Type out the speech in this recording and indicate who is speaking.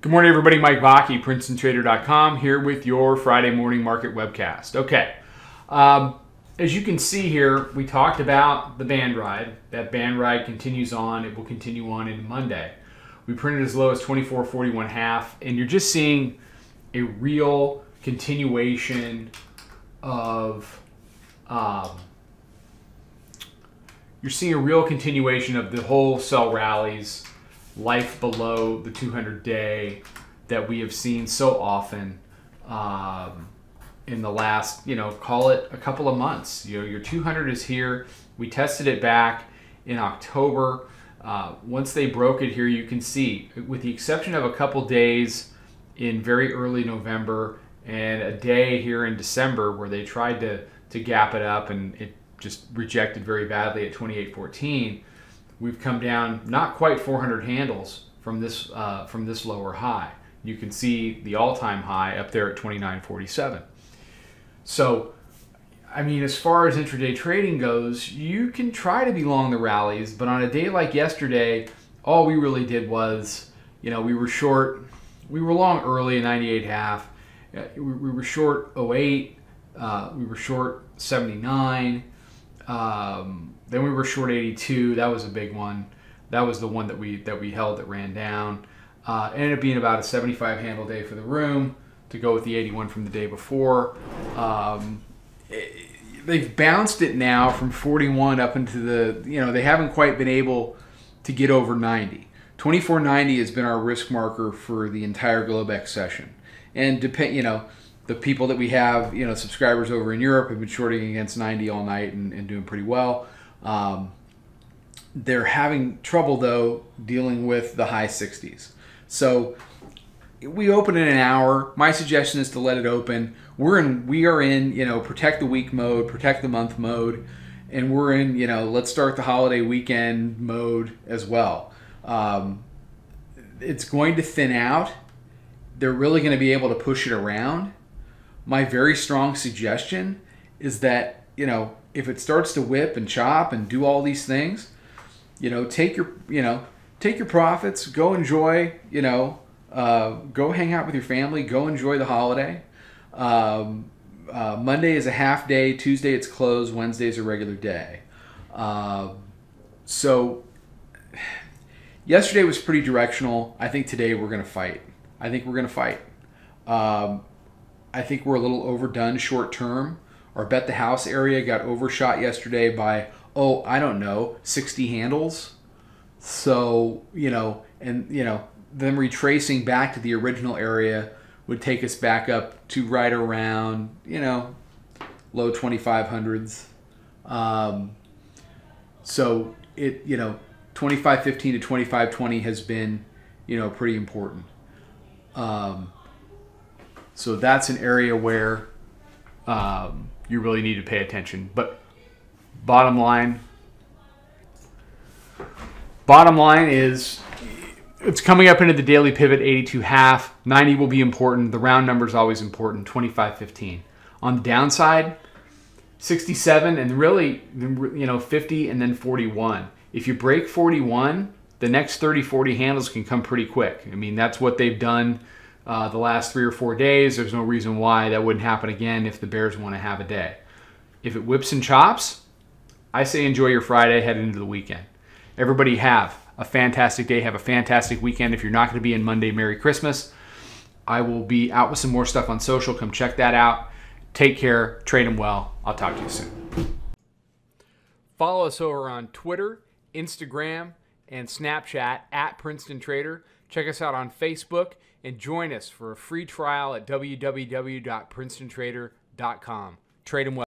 Speaker 1: Good morning, everybody. Mike Vacchi, Princetontrader.com, here with your Friday morning market webcast. Okay, as you can see here, we talked about the band ride. That band ride continues on. It will continue on into Monday. We printed as low as 24.41.5, and you're just seeing a real continuation of the whole sell rallies, life below the 200-day that we have seen so often in the last, call it a couple of months. Your 200 is here. We tested it back in October. Once they broke it here, you can see, with the exception of a couple days in very early November and a day here in December where they tried to gap it up and it just rejected very badly at 28.14. We've come down not quite 400 handles from this lower high. You can see the all-time high up there at 29.47. So, I mean, as far as intraday trading goes, you can try to be long the rallies, but on a day like yesterday, all we really did was, we were short. We were long early in 98.5. We were short 08. We were short 79. Then we were short 82. That was a big one. That was the one that we held that ran down. Ended up being about a 75 handle day for the room to go with the 81 from the day before. They've bounced it now from 41 up into the, they haven't quite been able to get over 90. 24.90 has been our risk marker for the entire Globex session. And the people that we have, subscribers over in Europe have been shorting against 90 all night and doing pretty well. They're having trouble, though, dealing with the high 60s. So we open in an hour. My suggestion is to let it open. We are in protect the week mode, protect the month mode, and we're in let's start the holiday weekend mode as well. It's going to thin out. They're really going to be able to push it around. My very strong suggestion is that, if it starts to whip and chop and do all these things, take your profits, go enjoy, go hang out with your family, go enjoy the holiday. Monday is a half day, Tuesday it's closed, Wednesday is a regular day. So yesterday was pretty directional. I think today we're going to fight. I think we're a little overdone short term. Our bet the house area got overshot yesterday by, 60 handles. So, them retracing back to the original area would take us back up to right around, low 2500s. So it, 25.15 to 25.20 has been, pretty important. So that's an area where you really need to pay attention. But bottom line is it's coming up into the daily pivot 82.5. 90 will be important. The round number is always important. 25.15. On the downside, 67 and really 50 and then 41. If you break 41, the next 30, 40 handles can come pretty quick. I mean, that's what they've done the last 3 or 4 days. There's no reason why that wouldn't happen again if the bears want to have a day. If it whips and chops, I say enjoy your Friday, head into the weekend. Everybody have a fantastic day. Have a fantastic weekend. If you're not going to be in Monday, Merry Christmas. I will be out with some more stuff on social. Come check that out. Take care. Trade them well. I'll talk to you soon. Follow us over on Twitter, Instagram, and Snapchat at Princeton Trader. Check us out on Facebook and join us for a free trial at www.princetontrader.com. Trade them well.